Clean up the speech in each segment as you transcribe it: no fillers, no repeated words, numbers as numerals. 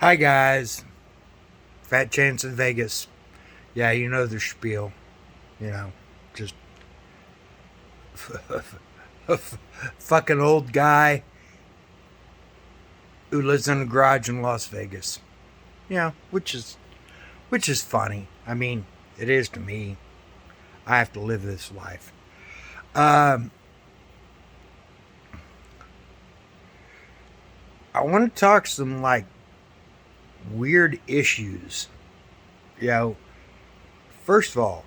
Hi guys, Fat Chance in Vegas. Yeah, you know the spiel. You know, just fucking old guy who lives in a garage in Las Vegas. Yeah, which is funny. I mean, it is to me. I have to live this life. Um, I want to talk some like weird issues. You know, first of all,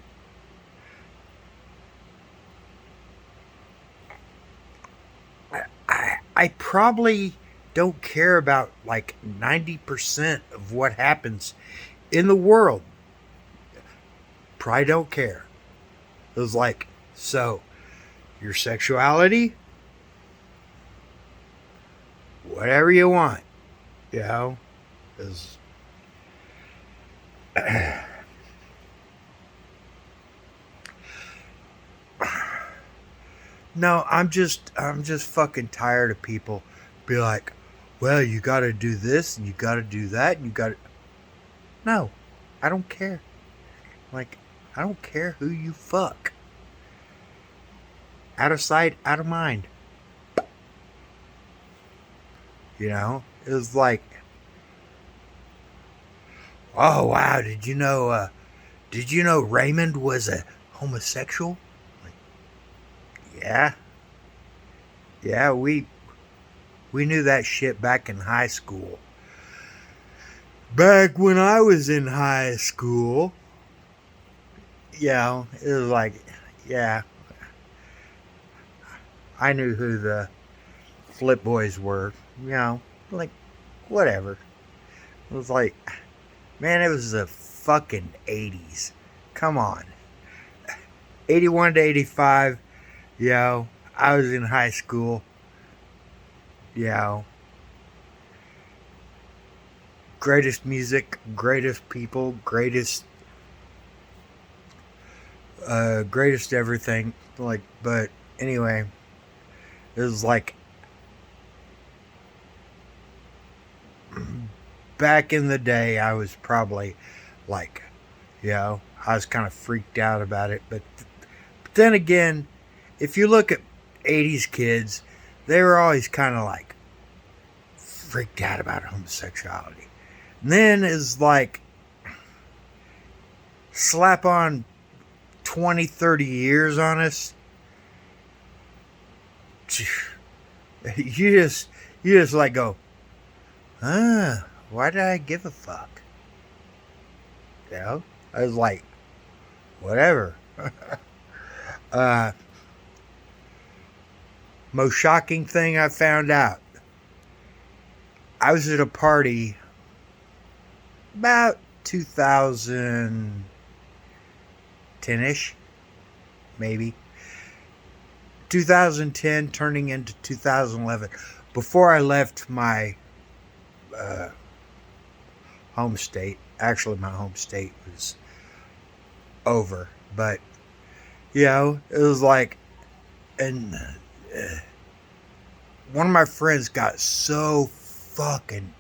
I probably don't care about like 90% of what happens in the world. Probably don't care. It was like, so your sexuality, whatever you want, you know, is no, I'm just fucking tired of people be like, well, you got to do this and you got to do that and you got to. No, I don't care. Like, I don't care who you fuck. Out of sight, out of mind. You know, it was like, oh wow, Did you know Raymond was a homosexual? Like, yeah, yeah, we knew that shit back in high school. Back when I was in high school, it was like, yeah, I knew who the Flip Boys were. You know, like whatever. It was like, man, it was the fucking 80s. Come on. 81 to 85, I was in high school. You know, greatest music, greatest people, greatest everything. Like, but anyway, it was like back in the day, I was probably like, I was kind of freaked out about it. But then again, if you look at 80s kids, they were always kind of like freaked out about homosexuality. And then is like slap on 20, 30 years on us. You just like go, why did I give a fuck? You know? I was like, whatever. uh, Most shocking thing I found out. I was at a party about 2010-ish, maybe. 2010 turning into 2011. Before I left my uh, home state. Actually, my home state was over. But, it was like, and one of my friends got so fucking,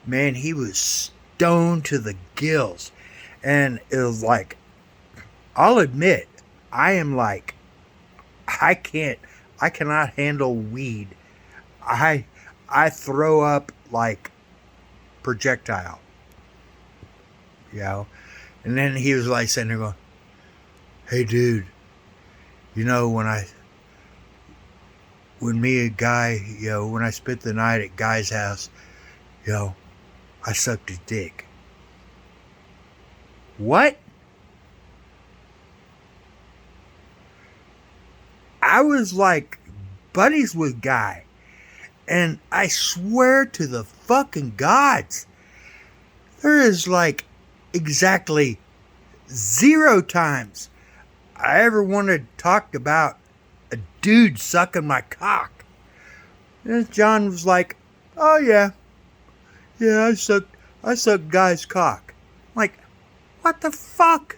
man, he was stoned to the gills. And it was like, I'll admit, I am like, I cannot handle weed. I, I throw up like projectile, you know? And then he was like sitting there going, hey dude, when me and Guy, when I spent the night at Guy's house, you know, I sucked his dick. What? I was like buddies with Guy. And I swear to the fucking gods, there is like exactly 0 times I ever wanted to talk about a dude sucking my cock. And John was like, oh yeah, I sucked Guy's cock. I'm like, what the fuck?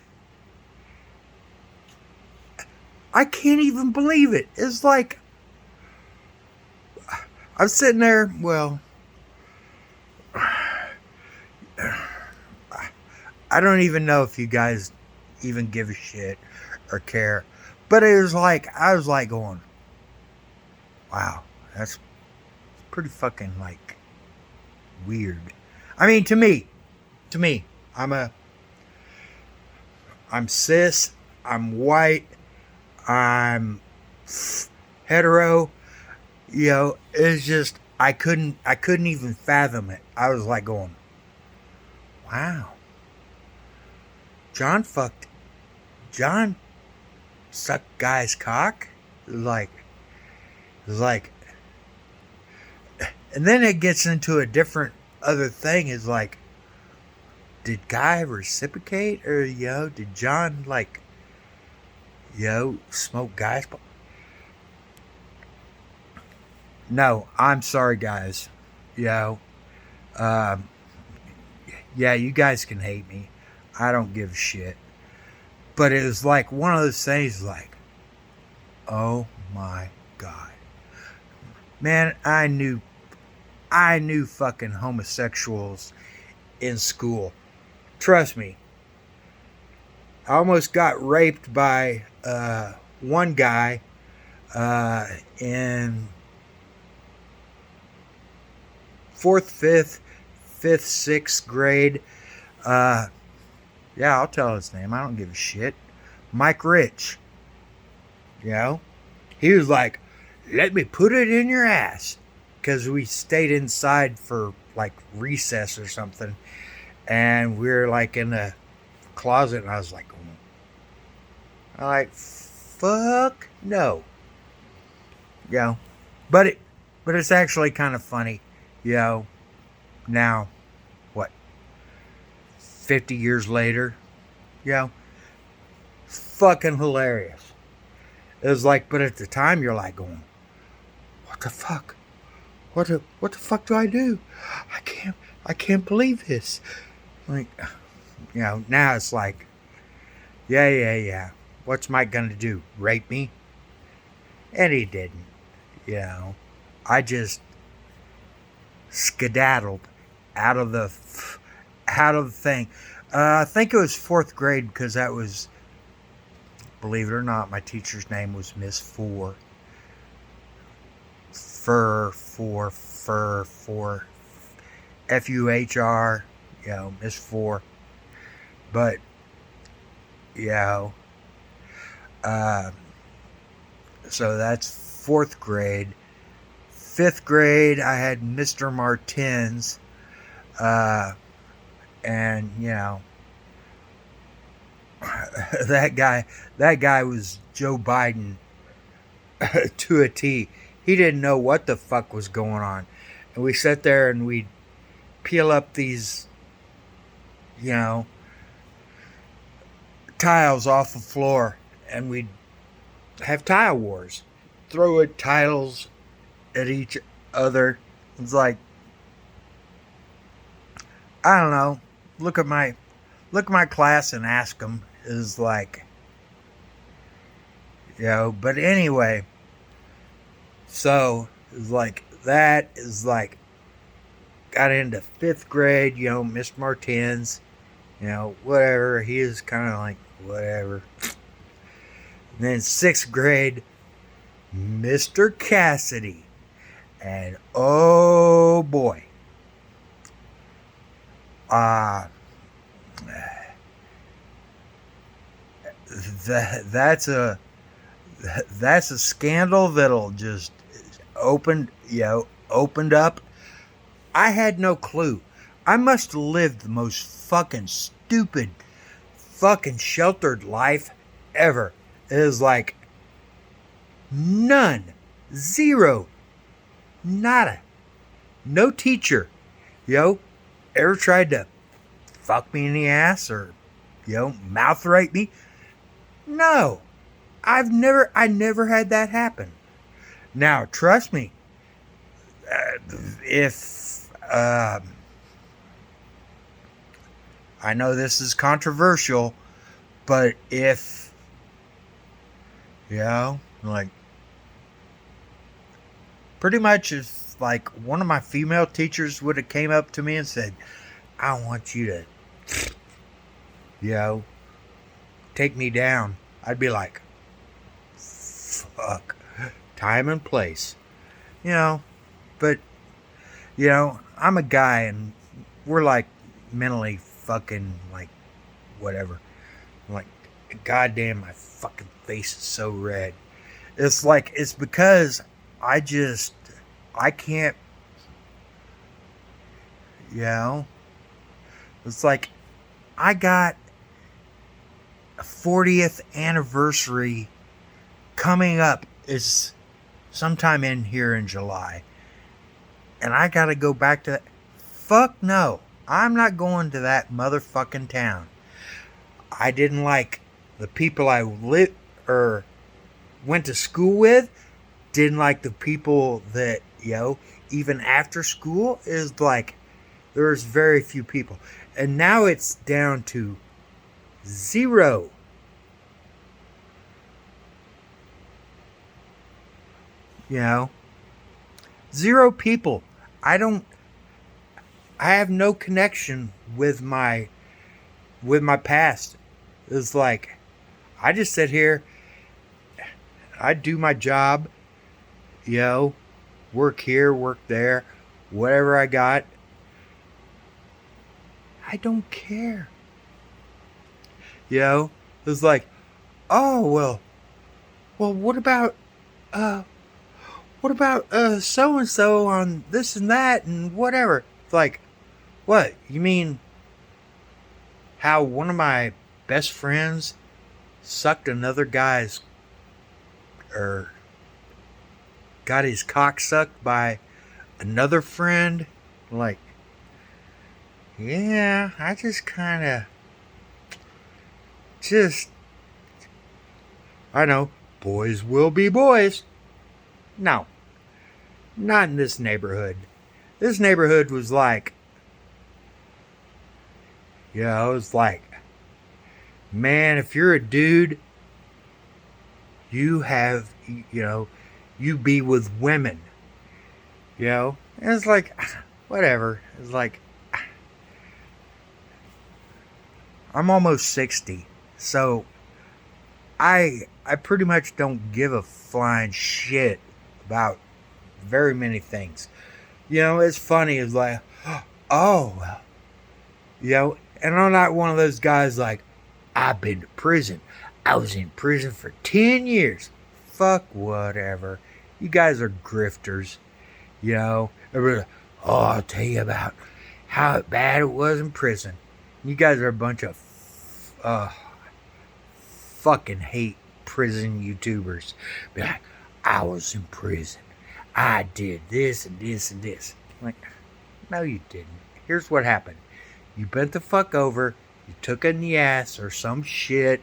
I can't even believe it. It's like, I'm sitting there, well, I don't even know if you guys even give a shit or care. But it was like, I was like going, wow, that's pretty fucking like weird. I mean, to me, I'm a, I'm cis, I'm white, I'm hetero. You know, it's just I couldn't even fathom it. I was like going, wow, John fucked John sucked guy's cock. Like, like, and then it gets into a different other thing. Is like, did guy reciprocate, or did John like smoke guys? No, I'm sorry, guys. You know, um, yeah, you guys can hate me. I don't give a shit. But it was like one of those things like, oh my God. Man, I knew fucking homosexuals in school. Trust me. I almost got raped by one guy in fourth, fifth, sixth grade. Uh, yeah, I'll tell his name. I don't give a shit. Mike Rich. You know? He was like, let me put it in your ass. Because we stayed inside for like recess or something. And we were like in the closet. And I was like, fuck no. You know? But it's actually kind of funny. You know? Now, what? 50 years later? You know? Fucking hilarious. It was like, but at the time you're like going, what the fuck? What the fuck do I do? I can't believe this. Like, now it's like, yeah. What's Mike gonna do? Rape me? And he didn't. I just skedaddled out of the thing. I think it was fourth grade because that was, believe it or not, my teacher's name was Miss Four. Fuhr, Fuhr, Miss Four. But, uh, so that's fourth grade. Fifth grade, I had Mr. Martins, and that guy was Joe Biden to a T. He didn't know what the fuck was going on, and we sat there and we'd peel up these, tiles off the floor, and we'd have tile wars, throw it tiles at each other. It's like, I don't know. Look at my class and ask them. Is like, But anyway, so it's like that is like got into fifth grade. Miss Martins. Whatever. He was kind of like whatever. And then sixth grade, Mr. Cassidy. And oh boy, that's a scandal that'll just opened up. I had no clue. I must have lived the most fucking stupid, fucking sheltered life ever. It was like none, zero, nada, no teacher, ever tried to fuck me in the ass or, mouth rape me. No, I never had that happen. Now, trust me, if, I know this is controversial, but if, like, pretty much if, like, one of my female teachers would have came up to me and said, I want you to, you know, take me down. I'd be like, fuck, time and place, you know. But, I'm a guy and we're like mentally fucking like whatever. Like, goddamn, my fucking face is so red. It's because I just, I can't, you know, it's like I got a 40th anniversary coming up. Is sometime in here in July. And I gotta go back to that. Fuck no. I'm not going to that motherfucking town. I didn't like the people I lit or went to school with. Didn't like the people that, even after school is like, there's very few people. And now it's down to zero. You know, zero people. I have no connection with my past. It's like, I just sit here, I do my job, work here, work there, whatever I got. I don't care. It's like, oh, well, what about so and so on this and that and whatever? It's like, what? You mean how one of my best friends sucked another guy's, or got his cock sucked by another friend? Like, yeah, I just kind of, I know, boys will be boys. No, not in this neighborhood. This neighborhood was like, it's like, man, if you're a dude, you have, you be with women, and it's like, whatever. It's like, I'm almost 60, so I pretty much don't give a flying shit about very many things. It's funny. It's like, oh, and I'm not one of those guys like, I've been to prison. I was in prison for 10 years. Fuck whatever. You guys are grifters. Everybody like, oh, I'll tell you about how bad it was in prison. You guys are a bunch of fucking hate prison YouTubers. Be like, I was in prison. I did this and this and this. Like, no, you didn't. Here's what happened. You bent the fuck over. You took it in the ass or some shit.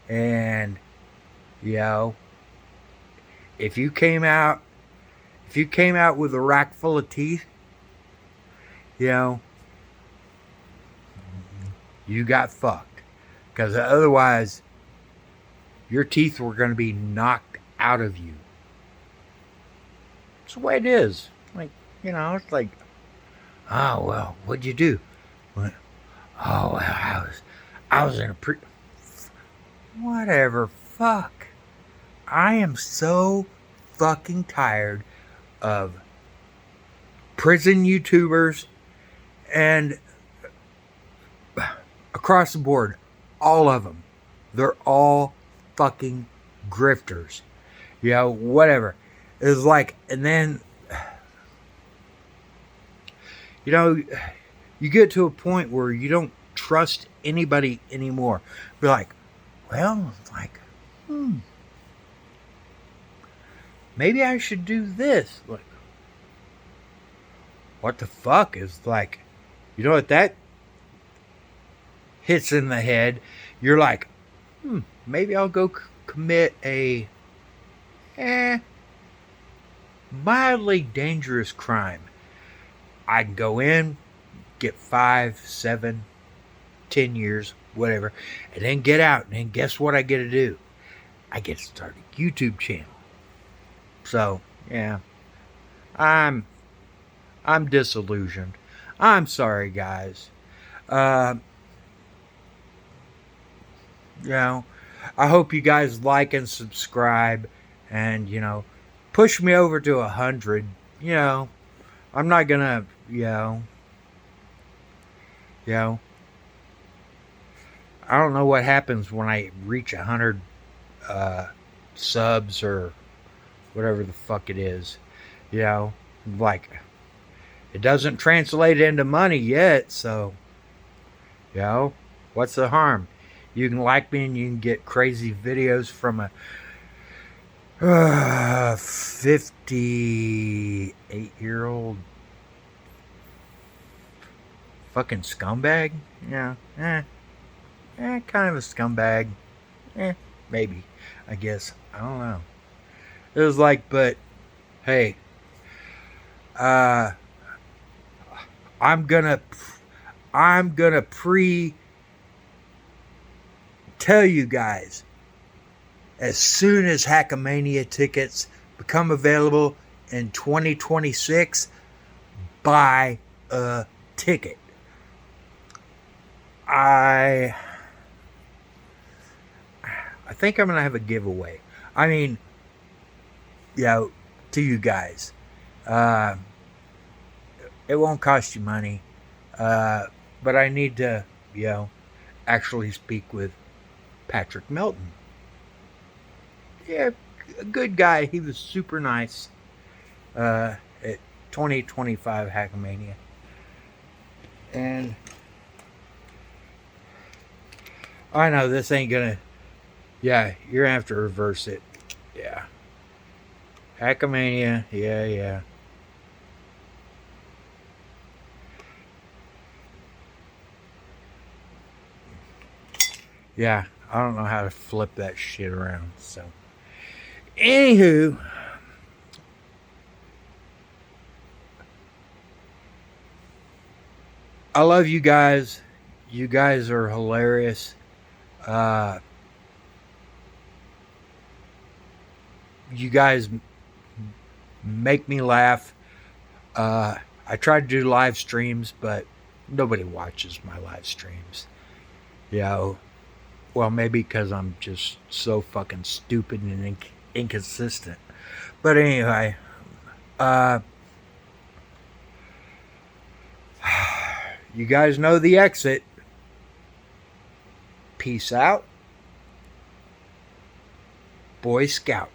And, if you came out with a rack full of teeth, you got fucked. Because otherwise, your teeth were going to be knocked out of you. It's the way it is. Like, it's like, oh, well, what'd you do? Oh, well, I was in a whatever, fuck. I am so fucking tired of prison YouTubers and across the board, all of them. They're all fucking grifters. Whatever. It's like, and then, you get to a point where you don't trust anybody anymore. Be like, well, like, maybe I should do this. Like, what the fuck is like, what that hits in the head? You're like, maybe I'll go commit a mildly dangerous crime. I can go in, get 5, 7, 10 years, whatever, and then get out. And then guess what I get to do? I get to start a YouTube channel. So, yeah, I'm disillusioned. I'm sorry, guys. Uh, you know, I hope you guys like and subscribe, and push me over to 100. You know, I'm not gonna, you know, I don't know what happens when I reach 100 uh, subs or whatever the fuck it is. You know, like it doesn't translate into money yet, so what's the harm? You can like me and you can get crazy videos from a 58-year-old fucking scumbag. Yeah, kind of a scumbag. Eh, maybe. I guess. I don't know. It was like, but hey, uh, I'm gonna, pre tell you guys as soon as Hackamania tickets become available in 2026. Buy a ticket. I think I'm gonna have a giveaway. I mean, to you guys. Uh, it won't cost you money, but I need to, actually speak with Patrick Melton. Yeah, a good guy. He was super nice at 2025 Hackamania. And I know this ain't gonna. Yeah, you're gonna have to reverse it. Yeah. Hackamania. Yeah. Yeah, I don't know how to flip that shit around. So, anywho, I love you guys. You guys are hilarious. Uh, you guys make me laugh. I try to do live streams, but nobody watches my live streams. Well, maybe because I'm just so fucking stupid and inconsistent. But anyway, uh, you guys know the exit. Peace out. Boy Scout.